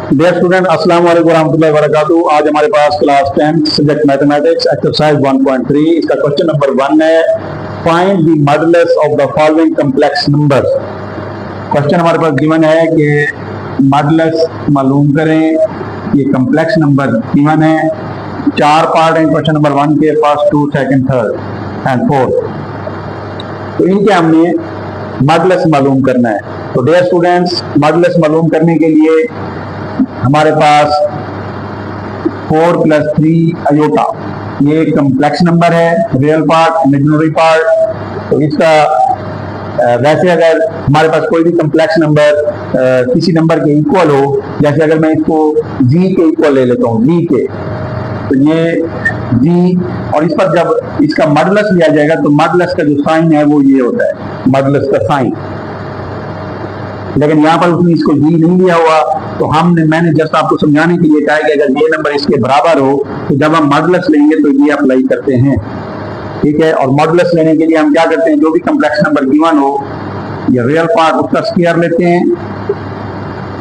Dear student, अस्सलाम वालेकुम रहमतुल्लाहि व बरकातुहू। आज हमारे पास क्लास 10 सब्जेक्ट मैथमेटिक्स एक्सरसाइज 1.3 इसका क्वेश्चन नंबर 1 है, find the modulus of the following complex numbers. Question हमारे पास गिवन है कि मॉडुलस मालूम करें। ये कॉम्प्लेक्स नंबर गिवन है। 4 पार्ट हैं क्वेश्चन नंबर 1 के, first, 2, second, third and fourth. तो इनके हमने मॉडुलस मालूम करना है। तो डियर स्टूडेंट्स, मॉडुलस मालूम करने के लिए हमारे पास 4 + 3 अयोटा, ये कॉम्प्लेक्स नंबर है, रियल पार्ट, इमेजिनरी पार्ट। तो इसका वैसे अगर हमारे पास कोई भी कॉम्प्लेक्स नंबर किसी नंबर के इक्वल हो, जैसे अगर मैं इसको जी के इक्वल ले लेता हूँ, जी के, तो ये जी, और इस पर जब इसका मॉडुलस लिया जाएगा तो मॉडुलस का जो साइन है वो ये होता है, मॉडुलस का साइन। लेकिन यहाँ पर उसने इसको जी नहीं लिया हुआ, तो मैंने जस्ट आपको समझाने के लिए कहा कि अगर ये नंबर इसके बराबर हो तो जब हम मॉडुलस लेंगे तो ये अप्लाई करते हैं, ठीक है। और मॉडुलस लेने के लिए हम क्या करते हैं, जो भी कॉम्प्लेक्स नंबर गिवन हो, ये रियल पार्ट उसका स्क्वायर लेते हैं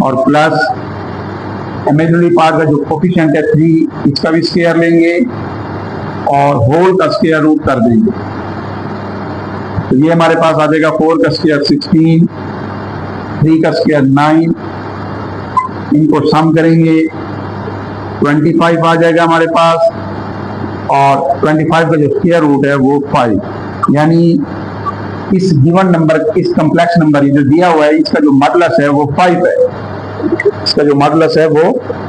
और प्लस इमेजिनरी पार्ट का जो कोफिशिएंट है 3, इसका भी स्क्वायर लेंगे और होल का स्क्वायर रूट कर देंगे। तो ये हमारे पास आ जाएगा 4 का स्क्वायर 16, 3 का स्क्वायर 9, इनको सम करेंगे 25 आ जाएगा हमारे पास, और 25 का जो स्क्वायर रूट है वो 5। यानी इस गिवन नंबर, इस कॉम्प्लेक्स नंबर जो दिया हुआ है, इसका जो मॉडुलस है वो 5 है, इसका जो मॉडुलस है वो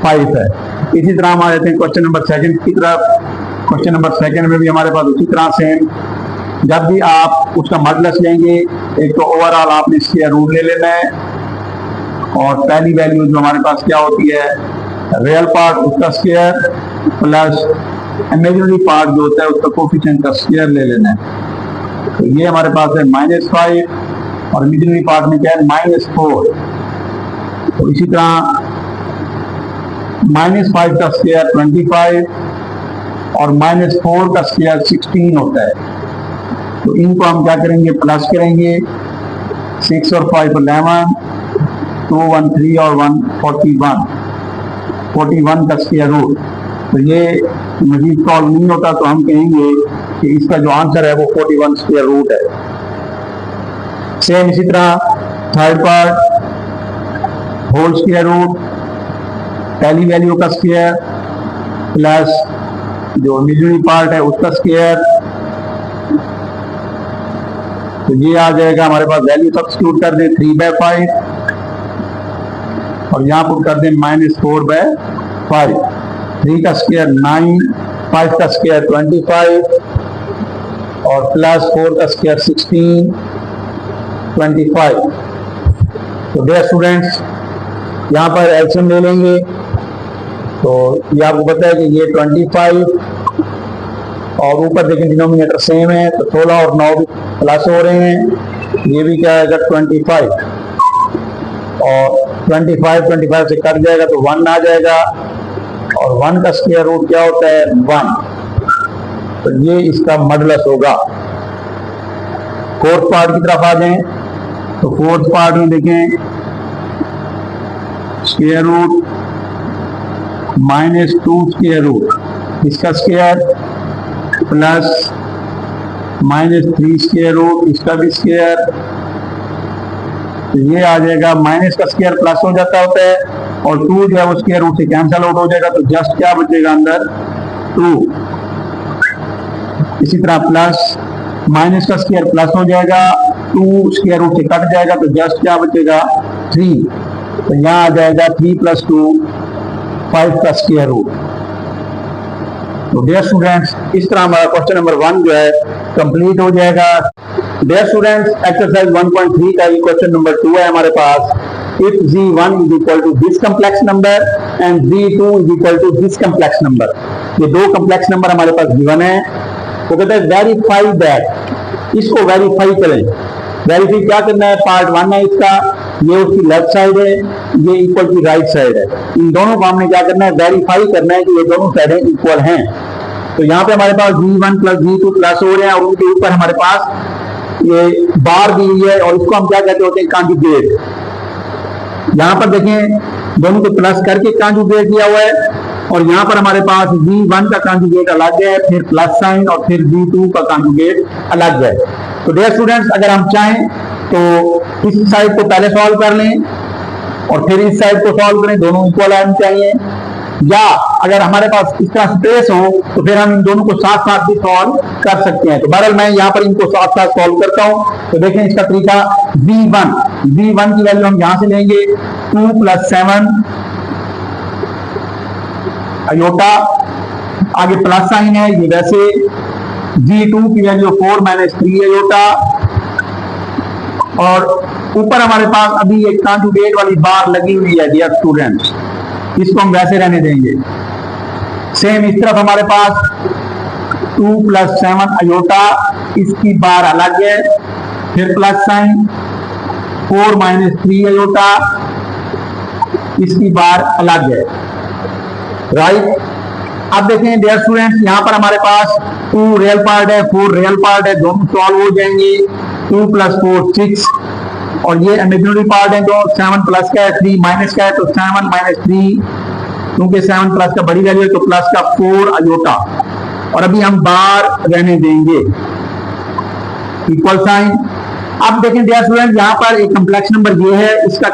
5 है। इसी तरह हम आ जाते हैं क्वेश्चन नंबर 2 की तरफ। क्वेश्चन नंबर 2 में भी हमारे पास उसी तरह से, जब भी आप उसका मॉडुलस लेंगे, एक तो ओवरऑल आपने स्क्वायर रूट ले लेना है, और पहली वैल्यू जो हमारे पास क्या होती है, रियल पार्ट उसका स्क्वायर प्लस इमेजिनरी पार्ट जो होता है उसका कोफिशिएंट का स्क्वायर ले लेना है। तो ये हमारे पास है -5 और इमेजिनरी पार्ट में क्या है, -4। तो इसी तरह -5 का स्क्वायर 25 और -4 का स्क्वायर 16 होता है। तो इनको हम क्या करेंगे, प्लस करेंगे। 6 और 5 11, 2 1 3 और 1 41 का स्क्वायर रूट। तो ये मजीद सॉल्व नहीं होता, तो हम कहेंगे कि इसका जो आंसर है वो 41 स्क्वायर रूट है। सेम इसी तरह third part, whole square root, पहली वैल्यू का स्क्वायर प्लस जो इमेजिनरी पार्ट है उसका स्क्वायर। तो ये आ जाएगा हमारे पास, वैल्यू सब्स्टिट्यूट कर दे 3/5 और यहाँ पर कर दे -4/5। 3 का स्क्वायर 9, 5 का स्क्वायर 25 और प्लस 4 का स्क्वायर 16, 25। तो डियर स्टूडेंट्स, यहाँ पर एलसीएम ले लेंगे। तो ये आपको पता है कि ये 25 और ऊपर देखें डिनोमिनेटर सेम है, तो 16 और 9 भी प्लस हो रहे हैं। ये भी क्या आएगा 25, और 25 से कट जाएगा तो 1 आ जाएगा, और 1 का स्क्वायर रूट क्या होता है, 1। तो ये इसका मॉडुलस होगा। फोर्थ पार्ट की तरफ आ जाएं, तो फोर्थ पार्ट में देखें, स्क्वायर रूट -2 स्क्वायर रूट, इसका स्क्वायर प्लस -3 स्क्वायर रूट, इसका भी स्क्वायर। तो ये आ जाएगा, माइनस का स्क्वायर प्लस हो जाता होता है, और 2 जो है वो स्क्वायर रूट से कैंसल आउट हो जाएगा, तो जस्ट क्या बचेगा अंदर, 2। इसी तरह प्लस माइनस का स्क्वायर प्लस हो जाएगा, 2 स्क्वायर रूट से कट जाएगा, तो जस्ट क्या बचेगा, 3। तो यहाँ आ जाएगा 3 + 2 5 का स्क्वायर रूट। तो डियर स्टूडेंट्स, इस तरह हमारा क्वेश्चन नंबर 1 जो है कंप्लीट हो जाएगा। डियर स्टूडेंट्स, एक्सरसाइज 1.3 का ये क्वेश्चन नंबर 2 है हमारे पास। If Z1 is equal to this complex number and Z2 is equal to this complex number, ये 2 कॉम्प्लेक्स नंबर हमारे पास गिवन है। तो कहते हैं वेरीफाई दैट, इसको वेरीफाई करें। वेरीफाई क्या करना है, पार्ट 1 है इसका, ये उसकी लेफ्ट साइड है, ये इक्वल की राइट साइड है। इन दोनों को हमने क्या करना है, वेरीफाई करना है कि ये दोनों साइडें इक्वल हैं। तो यहाँ पे हमारे पास Z1 + Z2 प्लस हो रहे हैं, और उनके ऊपर हमारे पास ये बार दी हुई है, और इसको हम क्या कहते होते हैं, कॉन्जुगेट। यहां पर देखें दोनों को प्लस करके कॉन्जुगेट किया हुआ है, और यहाँ पर हमारे पास V1 का कॉन्जुगेट अलग है, फिर प्लस साइन, और फिर V2 का कॉन्जुगेट अलग है। तो डियर स्टूडेंट्स, अगर हम चाहें तो इस साइड को पहले सॉल्व कर लें और फिर इस साइड को सॉल्व करें, दोनों इक्वल आने चाहिए, या अगर हमारे पास इस तरह स्पेस हो तो फिर हम इन दोनों को साथ साथ भी सॉल्व कर सकते हैं। तो बहरहाल मैं यहाँ पर इनको साथ साथ सॉल्व करता हूं। तो देखें इसका तरीका, V1 की वैल्यू हम यहां से लेंगे 2 + 7 अयोटा, आगे प्लस साइन है ये वैसे, V2 की वैल्यू 4 - 3 अयोटा, और ऊपर हमारे पास अभी एक कॉन्जुगेट वाली बार लगी हुई है डियर स्टूडेंट्स, इसको हम वैसे रहने देंगे। सेम इस तरफ हमारे पास 2 + 7 अयोटा, इसकी बार अलग है, फिर प्लस साइन 4 - 3 अयोटा, इसकी बार अलग है, राइट। अब देखें डियर स्टूडेंट्स, यहां पर हमारे पास 2 रियल पार्ट है, 4 रियल पार्ट है, दोनों सॉल्व हो जाएंगे। 2 + 4 6, और ये इमेजिनरी पार्ट है जो 7 प्लस का है, 3 माइनस का है, तो 7 - 3, क्योंकि 7 प्लस का बड़ी वैल्यू है तो प्लस का 4 अयोटा, और अभी हम बार रहने देंगे, इक्वल साइन। अब देखें डियर स्टूडेंट, यहाँ पर एक कॉम्प्लेक्स नंबर ये है, इसका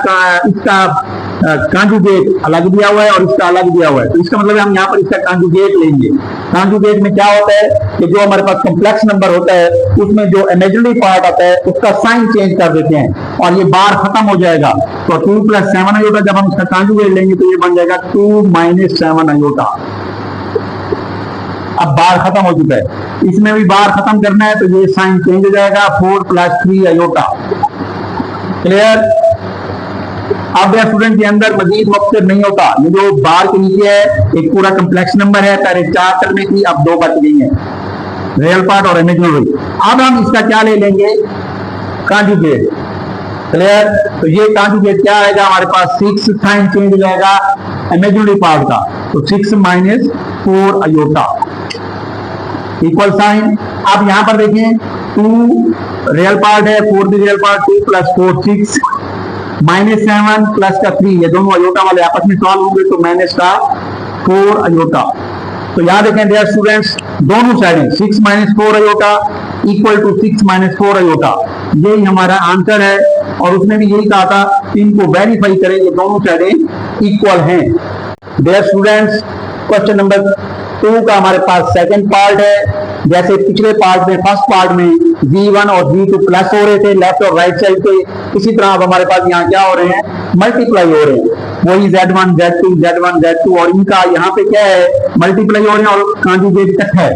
कॉन्जुगेट अलग दिया हुआ है और इसका अलग दिया हुआ है, तो इसका मतलब हम यहाँ पर इसका कॉन्जुगेट लेंगे। कॉन्जुगेट में क्या होता है कि जो हमारे पास कॉम्प्लेक्स नंबर होता है उसमें जो इमेजिनरी पार्ट आता है उसका साइन चेंज कर देते हैं और ये बार खत्म हो जाएगा। तो 2 + 7 अयोटा, जब हम इसका कॉन्जुगेट लेंगे तो ये बन जाएगा 2 - 7 अयोटा। अब बार खत्म हो चुका है, इसमें भी बार खत्म करना है तो ये साइन चेंज हो जाएगा, 4 + 3 अयोटा। क्लियर। अब स्टूडेंट के अंदर मजीद मुख्तलिफ नहीं होता, ये जो बार के नीचे है एक पूरा कम्प्लेक्स नंबर है, पहले 4 करने की, अब 2 बच गई है, रियल पार्ट और इमेजिनरी। अब हम इसका क्या ले लेंगे, कॉन्जुगेट। क्लियर। तो ये कॉन्जुगेट क्या आएगा हमारे पास, 6 साइन चेंज हो जाएगा इमेजिनरी पार्ट का, तो 6 - 4 अयोटा, इक्वल साइन। अब यहां पर देखें 2 रियल पार्ट है, 4 भी रियल पार्ट, 2 + 4 6, -7 प्लस का 3, ये दोनों अयोटा वाले आपस में सॉल्व होंगे तो माइनस का 4 अयोटा। तो याद रखें डियर स्टूडेंट्स, दोनों साइडें 6 - 4 अयोटा इक्वल टू 6 - 4 अयोटा, यही हमारा आंसर है। और उसने भी यही कहा था इनको वेरीफाई करें कि दोनों साइडें इक्वल हैं। डियर स्टूडेंट्स, क्वेश्चन नंबर 2 का हमारे पास सेकंड पार्ट है। जैसे पिछले पार्ट में, फर्स्ट पार्ट में V1 और V2 प्लस हो रहे थे लेफ्ट और राइट साइड पे, इसी तरह अब हमारे पास यहाँ क्या हो रहे हैं, मल्टीप्लाई हो रहे हैं, वही Z1 Z2 Z1 Z2, और इनका यहाँ पे क्या है, मल्टीप्लाई हो रहे हैं और कॉन्जुगेट इकट्ठा है,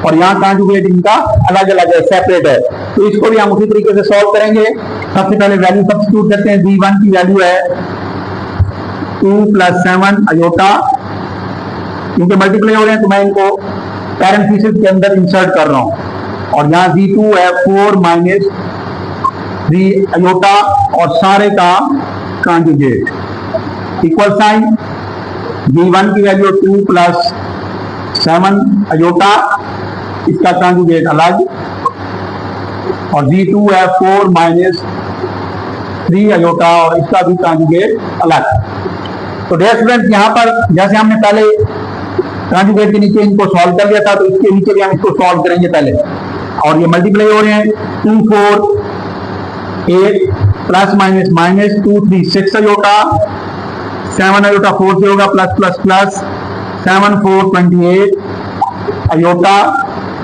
और यहाँ कॉन्जुगेट इनका अलग अलग है, सेपरेट है। तो इसको भी हम उसी तरीके से सॉल्व करेंगे। सबसे पहले वैल्यू सब्स्टिट्यूट करते हैं। V1 की वैल्यू है 2 + 7 अयोटा, क्योंकि मल्टीप्लाई हो रहे हैं तो मैं इनको पैरेंथेसिस के अंदर इंसर्ट कर रहा हूं, और यहाँ V2 है 4 - 3 अयोटा, और सारे का कॉन्जुगेट, इक्वल साइन। V1 की वैल्यू 2 + 7 अयोटा, इसका कॉन्जुगेट अलग, और V2 है 4 - 3 अयोटा, और इसका भी कॉन्जुगेट अलग। तो डियर स्टूडेंट्स, यहाँ पर जैसे हमने पहले कॉन्जुगेट के नीचे इनको सॉल्व कर लिया था, तो इसके नीचे भी हम इसको सॉल्व करेंगे पहले, और ये मल्टीप्लाई हो रहे हैं 2 4 8 plus minus minus 2 3 6 iota, 7 iota 4 से होगा, plus plus plus 7 4 28 iota,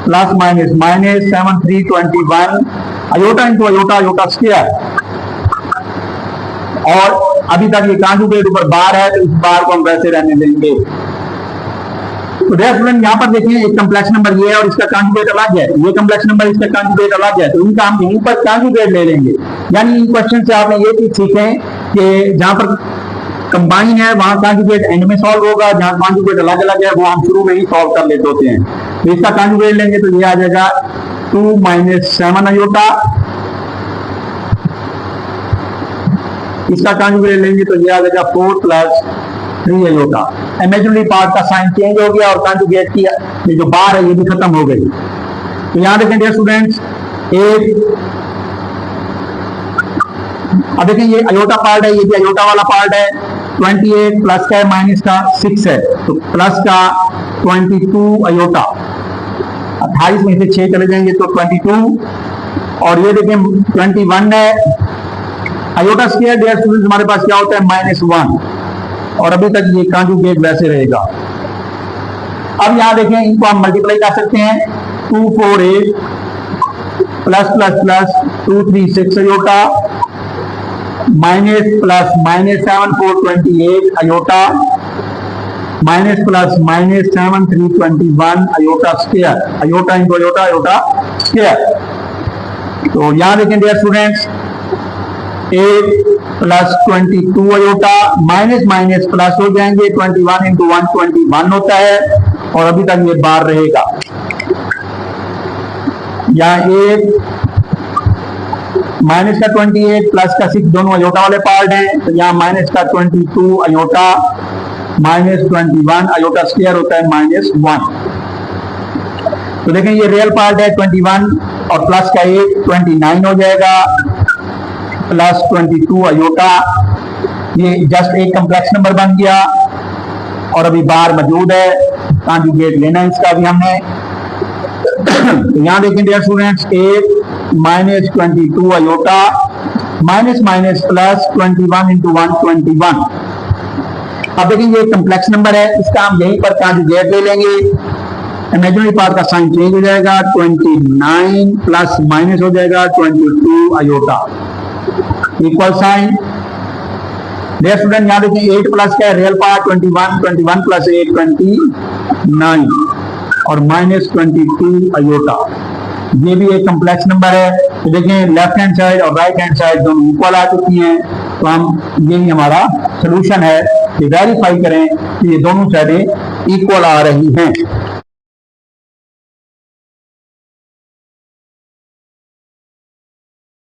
plus minus minus 7 3 21 iota into iota, iota square. और अभी तक ये कॉन्जुगेट ऊपर बार है, तो इस बार को हम वैसे रहने देंगे। तो डियर स्टूडेंट, यहाँ पर देखिए एक कॉम्प्लेक्स नंबर ये है और इसका कॉन्जुगेट अलग है, ये कॉम्प्लेक्स नंबर इसका कॉन्जुगेट अलग है, तो इनका हम यहीं पर कॉन्जुगेट ले लेंगे। यानी इन क्वेश्चन से आपने ये चीज सीखें कि जहां पर कंबाइन है वहां कॉन्जुगेट एंड में सॉल्व होगा, जहां कॉन्जुगेट अलग अलग है वो हम शुरू में ही सॉल्व कर लेते होते हैं। तो इसका कॉन्जुगेट लेंगे तो ये आ जाएगा 2 - 7 अयोटा, इसका कॉन्जुगेट लेंगे तो ये आ जाएगा 4 + 3 अयोटा। इमेजिनरी पार्ट का साइन चेंज हो गया और कॉन्जुगेट की ये जो बार है ये भी खत्म हो गई। तो यहां देखें डियर स्टूडेंट्स, एक अब देखें ये अयोटा पार्ट है, ये भी अयोटा वाला पार्ट है। 28 प्लस का है माइनस का 6 है, तो प्लस का 22 अयोटा, 28 में से 6 चले जाएंगे तो 22, और ये देखें 21 है अयोटा स्क्वायर। डियर स्टूडेंट्स हमारे पास क्या होता है -1, और अभी तक ये कॉन्जुगेट वैसे रहेगा। अब यहां देखें इनको हम मल्टीप्लाई कर सकते हैं। 248 plus plus plus 236 iota, minus plus minus 7428 iota, minus plus minus 7321 iota square, iota into iota, iota square. तो यहां देखें dear students 8 plus 22 iota, minus minus plus हो जाएंगे, 21 इंटू 1 21 होता है, और अभी तक ये बार रहेगा। यहाँ 8 माइनस का 28 प्लस का 6 दोनों अयोटा वाले पार्ट हैं, तो यहाँ माइनस का 22 अयोटा माइनस 21 अयोटा स्क्वायर होता है -1। तो देखें ये रियल पार्ट है 21 और प्लस का 8 29 हो जाएगा, प्लस 22 अयोटा, ये जस्ट एक कम्प्लेक्स नंबर बन गया, और अभी बार मौजूद है, कॉन्जुगेट लेना है इसका भी हमने। तो यहां देखें dear students 8 minus 22 iota, minus minus plus 21 into 1 21। अब देखें ये कम्प्लेक्स नंबर है, इसका हम यहीं पर कॉन्जुगेट ले लेंगे। इमेजिनरी पार्ट का साइन चेंज हो जाएगा, 29 प्लस माइनस हो जाएगा 22 iota, equal sign. Dear student यहां देखें 8 प्लस का रियल पार्ट 21, 21 प्लस 8 29, और माइनस 22 अयोटा, ये भी एक कम्प्लेक्स नंबर है। तो देखें लेफ्ट हैंड साइड और राइट हैंड साइड दोनों इक्वल आ चुकी हैं, तो हम यही हमारा सोल्यूशन है कि वेरीफाई करें कि ये दोनों साइडें इक्वल आ रही हैं।